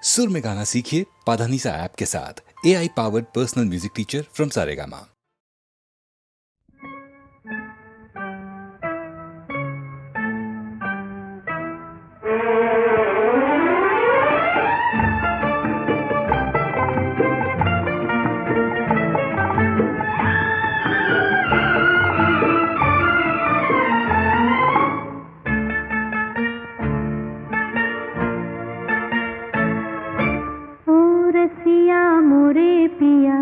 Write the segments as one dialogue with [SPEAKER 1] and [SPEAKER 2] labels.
[SPEAKER 1] सुर में गाना सीखिए पाधानीसा ऐप के साथ। AI powered personal music teacher from Saregama.
[SPEAKER 2] रसिया मोरे पिया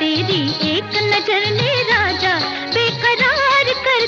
[SPEAKER 2] तेरी एक नजर ने राजा बेकरार कर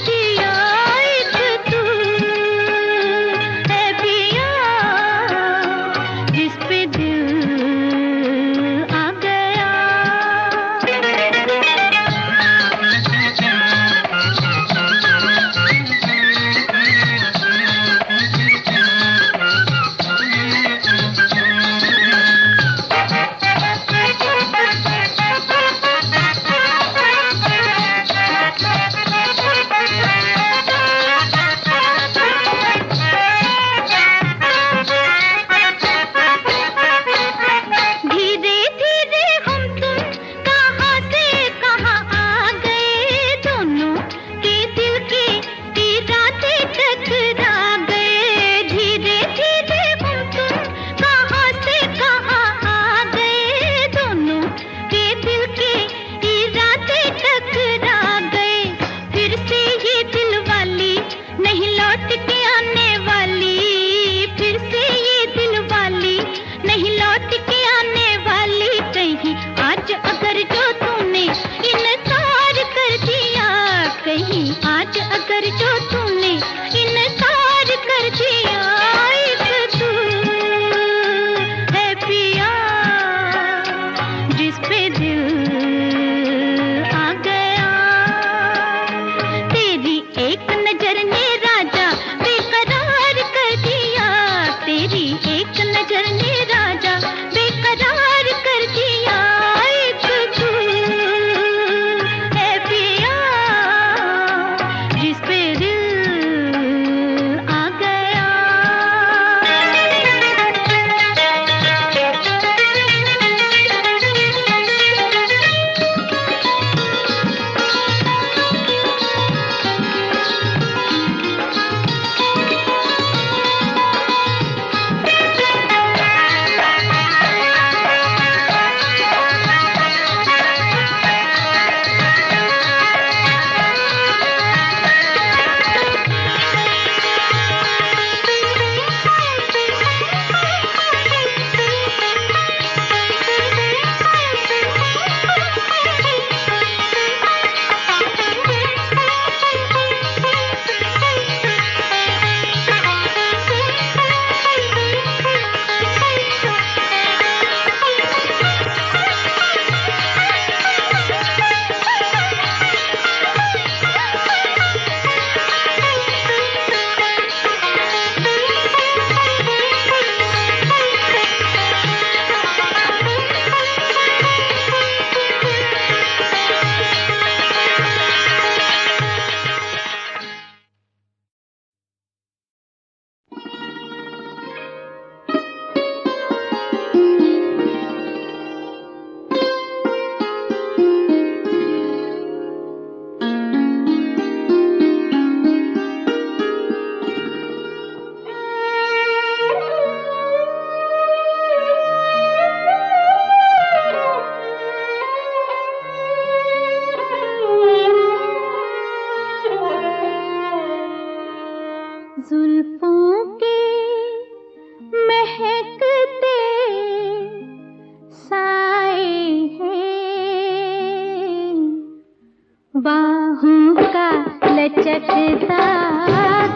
[SPEAKER 2] बाहों का लचकता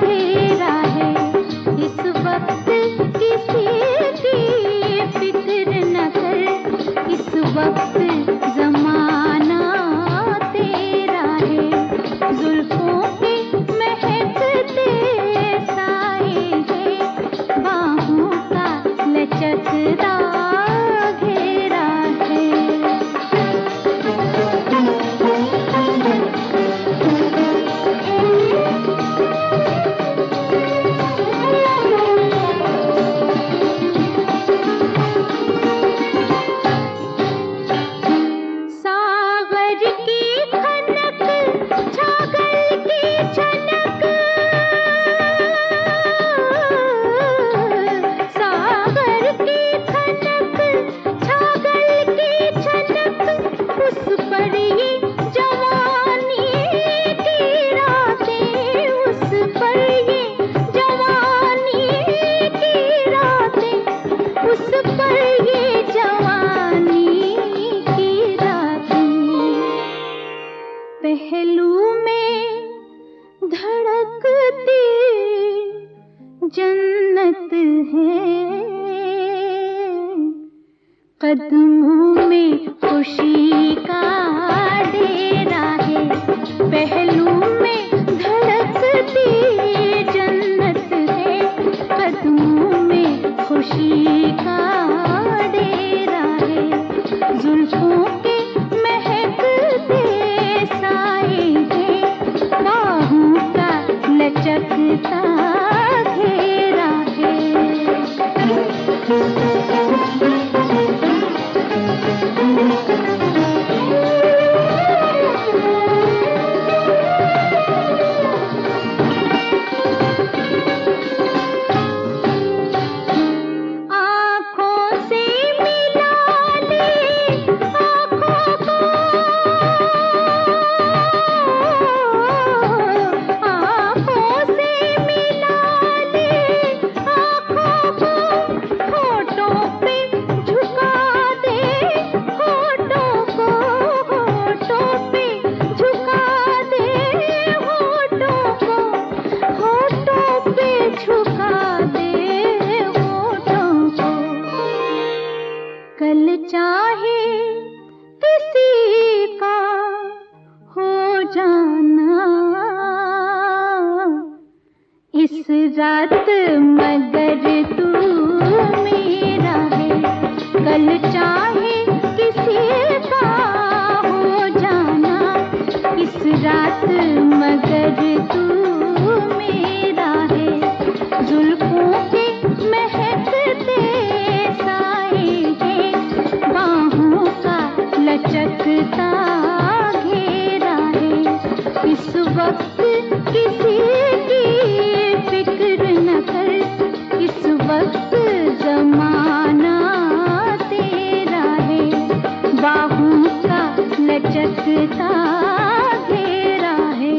[SPEAKER 2] घेरा है, इस वक्त किसी की फिक्र न कर, इस वक्त जमाना तेरा है। जुल्फों के महकते साए हैं, बाहों का लचकता घेरा है। सागर की खनक, छागल की छनक, सागर की खनक, छागल की छनक, उस पर ये जवानी की रातें, उस पर ये जवानी की रातें, उस पर ये जवानी की रातें। पहलू में धड़कती जन्नत है, कदमों में खुशी का डेरा है। पहलू में धड़कती जन्नत है, कदमों में खुशी का डेरा है। जुल्फों के महकते साए हैं, बाहों का लचकता घेरा है। आँखों से मिला ले आँखों को, आँखों से मिला ले आँखों को, होठों पे झुका दे होठों को, होठों पे झुका दे होठों को, होठों पे झुका दे होठों को। कल चाहे किसी का हो जाना, इस रात मगर तू मेरा है। कल चाहे किसी का हो जाना, इस रात मगर तू मेरा है। जुल्फों के महकते साए हैं, बाहों का लचकता घेरा है। इस वक्त किसी की फिक्र न कर, इस वक्त जमाना तेरा है, बाहों का लचकता घेरा है।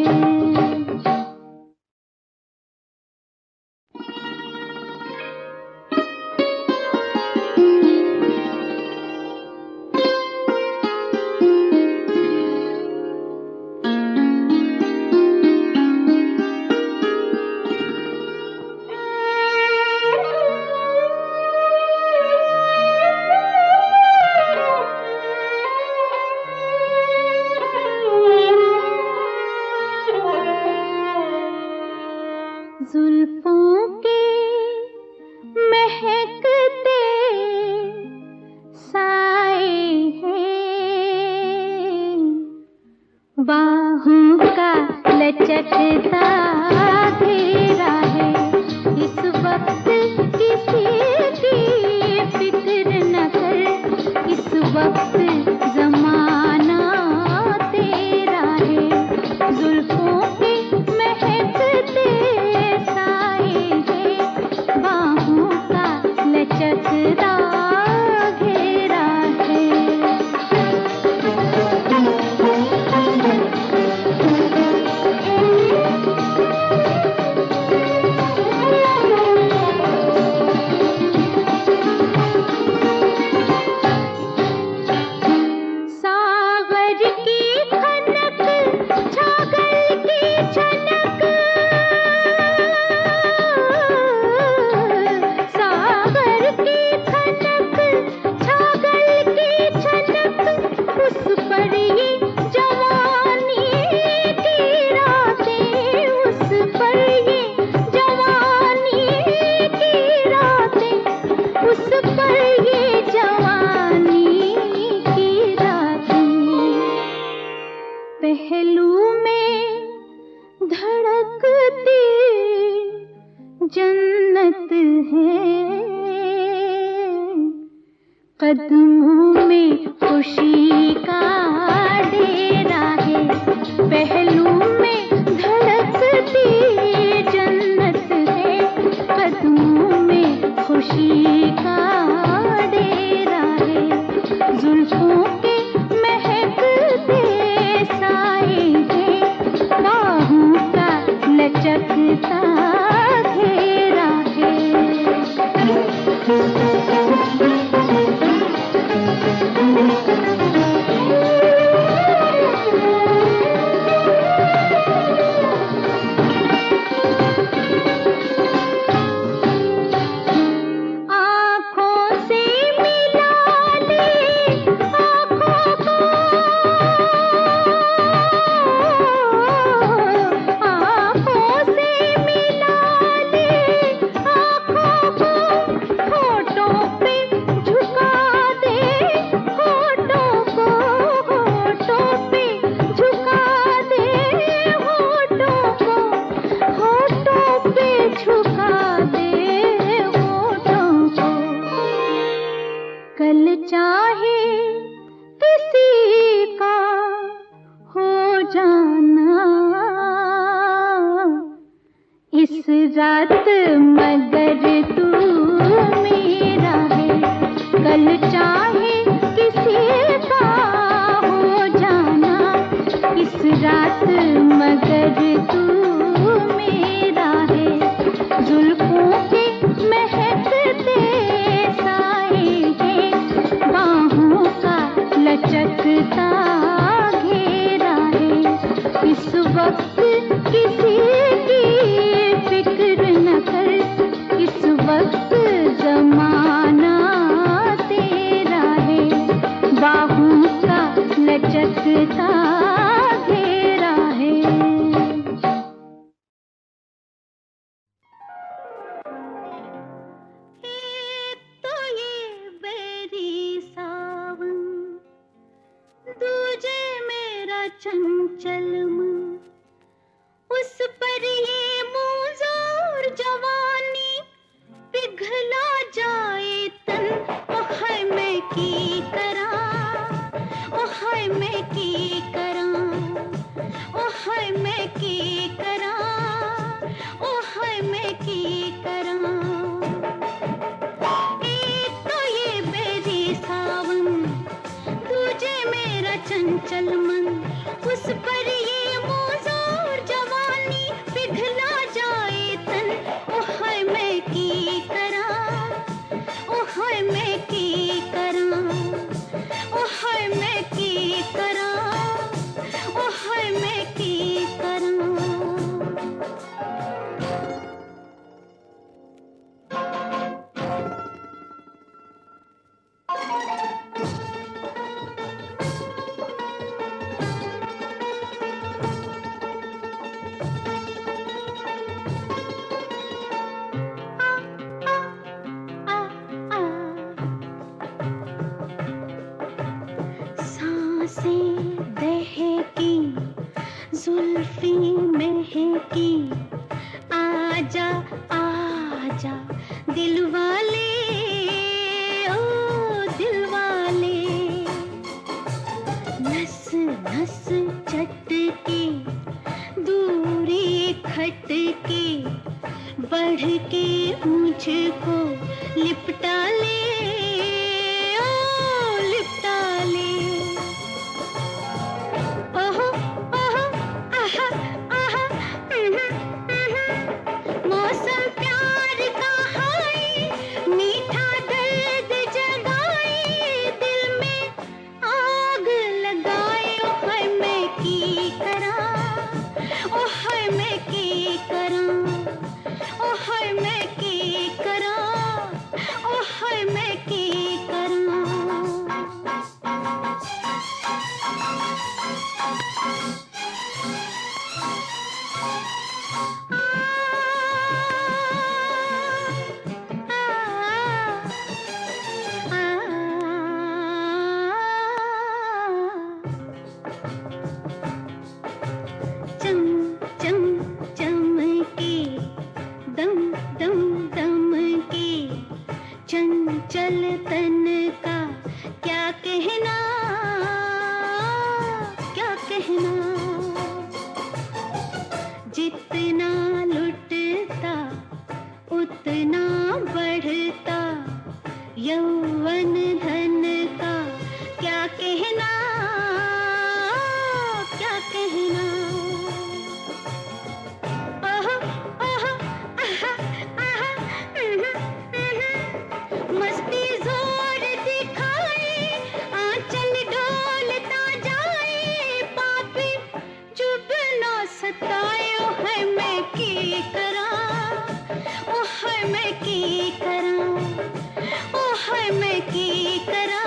[SPEAKER 2] जुल्फों के महकते साए हैं, बाहों का लचकता घेरा है। इस वक्त किसी की फिक्र न कर, इस वक्त जमाना तेरा है। जुल्फों के महकते साए हैं, बाहों का लचकता घेरा है। सागर की खनक, छागल है, कदमों में खुशी का डेरा है, पहलू में धड़कती जन्नत है, कदमों में खुशी का डेरा है, जुल्फों के महकते साए हैं, बाहों का लचकता घेरा है। कल चाहे किसी का हो जाना, इस रात मगर तू मेरा है, कल चाहे किसी का हो जाना, इस रात मगर तू मेरा है, जुल्फों के महकते साए हैं, बाहों का लचकता घेरा है, इस वक्त किसी की फिक्र न कर, इस वक्त जमाना तेरा है, बाहों का लचकता घेरा है। तो ये बेरी सावन, दूजे मेरा चंचल मन, उस पर ये मुज़ोर जवानी पिघला जाए तन, ओ हाय मैं की करा, ओ हाय मैं की करा, ओ हाय मैं की करा, ओ हाय मैं की करा। एक तो ये बेरी सावन, दूजे मेरा चंचल मन, उस पर ये मुज़ोर जवानी पिघला जाए तन, ओ हाय मैं की करा, ओ हाय मैं की करा, ओ हाय मैं की करा, ओ हाय मैं की करा। सांसें दहकी, जुल्फें महकी, आजा आजा दिलवाले, ओ दिलवाले, नस नस चटके, दूरी खटके, बढ़ के मुझको लिपटा ले, ओ लिपटा ले, ओहो ओहो आहा आहा, मौसम प्यार का हाय, मीठा दर्द जगाए, दिल में आग लगाए, ओ हाय मैं की करा, ओ हाय मैं की करा, ओ हाय मैं की करा, ओ हाय जितना लुटता उतना बढ़ता यौवन धन का क्या कहना क्या कहना। ओह ओह आहा आहा मस्ती जोर दिखाए आंचल डोलता जाए पापी चुप न सताए। ओ है मैं की करा ओ है मैं की करा ओ है मैं की करा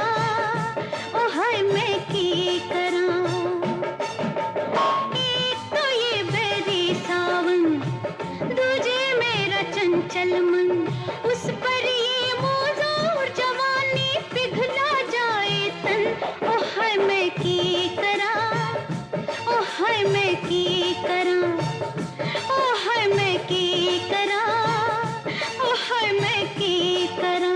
[SPEAKER 2] ओ है मैं की करा। एक तो ये बैरी सावन दूजे मेरा चंचल मन उस पर ये मौजूर जवानी पिघला जाए तन। ओ है मैं की करा ओ है मैं की करा ओ है मैं की करा ओ है मैं की करा।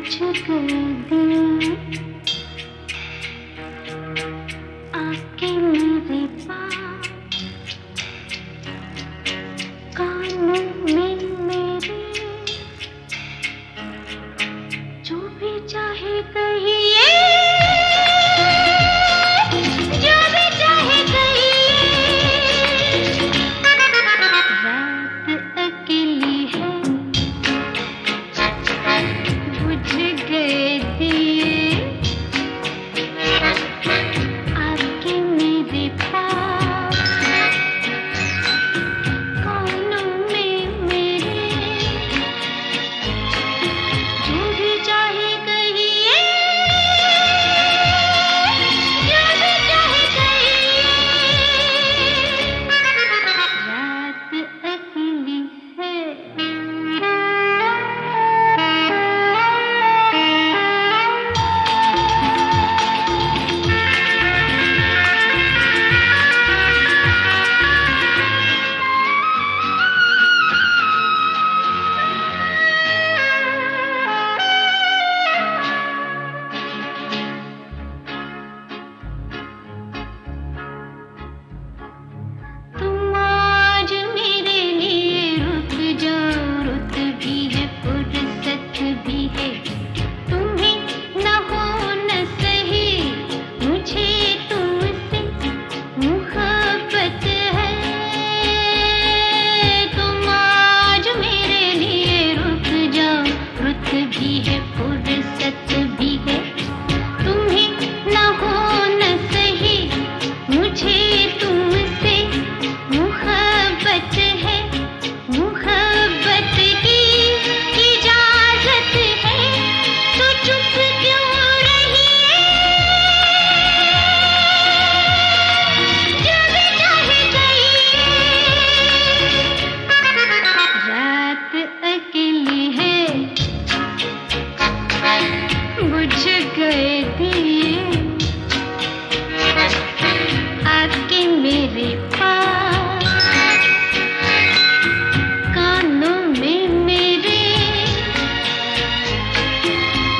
[SPEAKER 2] बुझ गए दिए आके मेरे पास कानों में मेरे जो भी चाहे कहिए जो भी चाहे कहिए रात अकेली है बुझ गए दिए आके मेरे पास कानों में मेरे जो भी चाहे कहिए जो भी चाहे कहिए रात अकेली है तुम आज मेरे लिए रुक जाओ रुत भी है फुर्सत भी है तुम्हें न हो न सही मुझे तुमसे मुहब्बत है तुम आज मेरे लिए रुक जाओ रुत भी है फुर्सत भी है तुम्हें न हो न सही मुझे तुमसे मुहब्बत है मुहब्बत की इजाजत है तो चुप क्यों रही है जो भी चाहे कहिए रात अकेली है बुझ गए दिए आके मेरे पास कानों में मेरे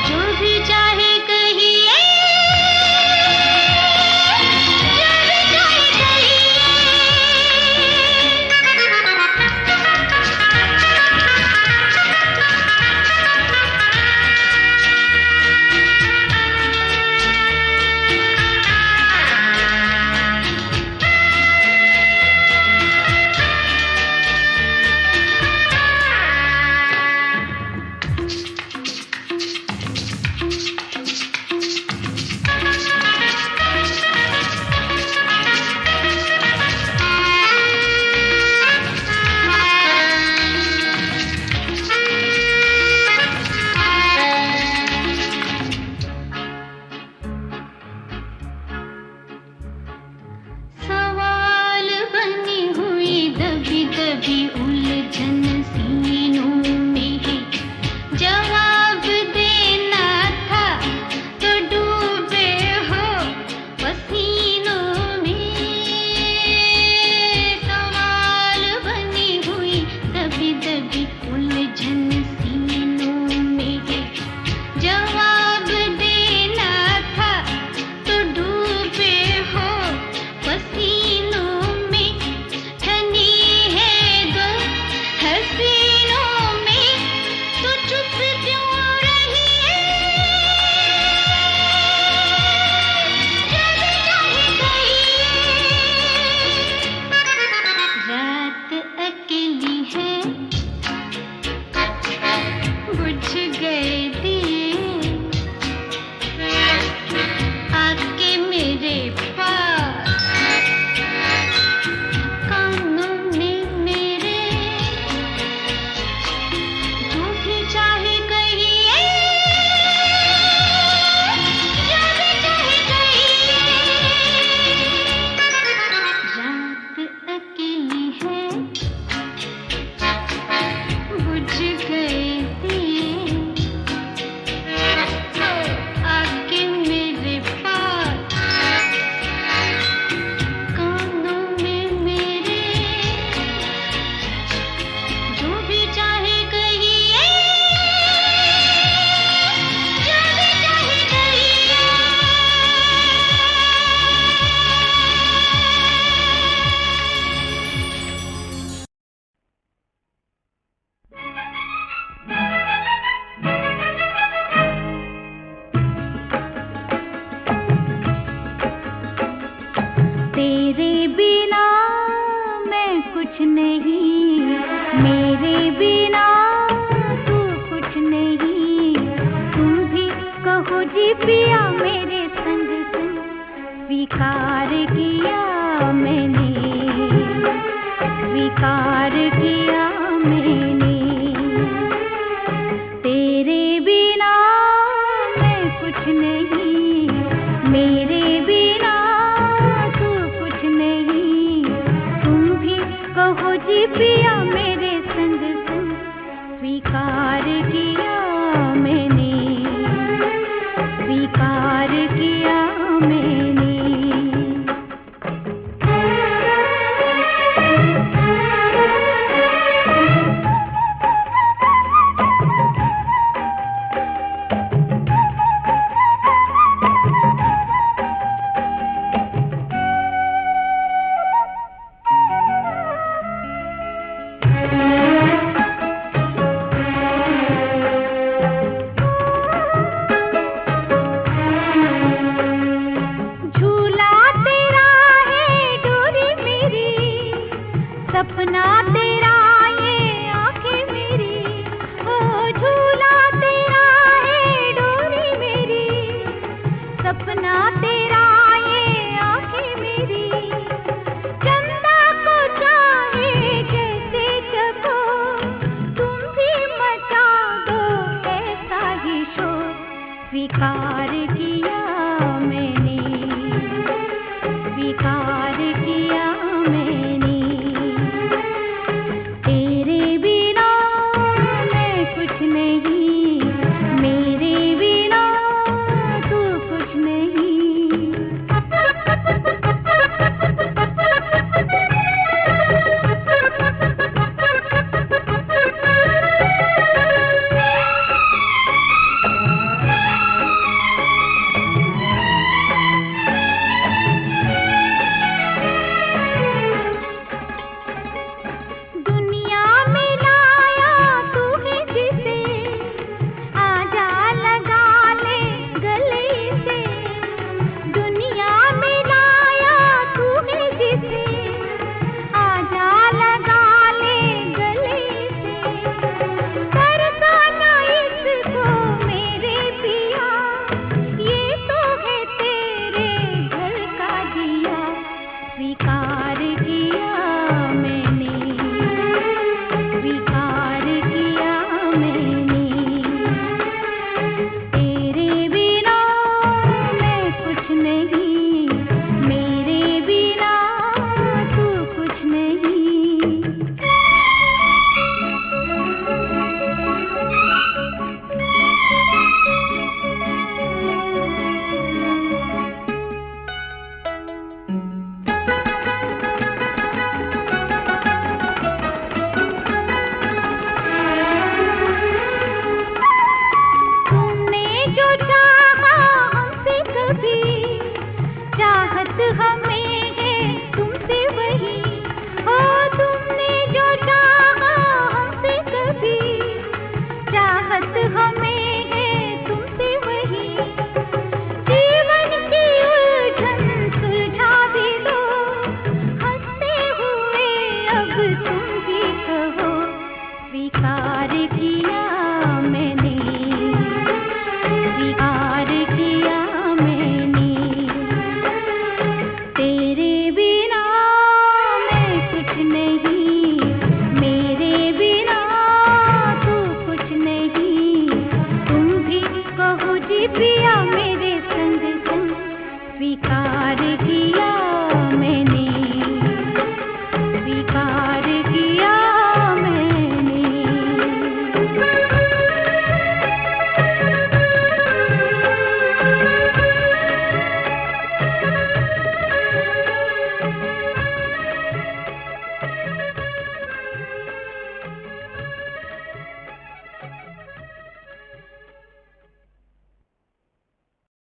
[SPEAKER 2] जो भी चाहे कहिए जो भी चाहे सवाल बनी हुई दबी दबी उलझन सीनों में है जवाब देना था तो डूबे हो पसीनों में सवाल बनी हुई दबी दबी उलझन सीनों में है जवाब देना था तो डूबे हो पसीनों में ठनी है दो हसीनों में तो चुप क्यों रही है जो भी चाहे कहिए रात अकेली है बुझ गए दिए आके मेरे पास कानों में मेरे जो भी चाहे कहिए जो भी चाहे कहिए रात अकेली है मेरे बिना तू कुछ नहीं, तुम भी कहो जी पिया मेरे संग संग। स्वीकार किया मैंने, स्वीकार किया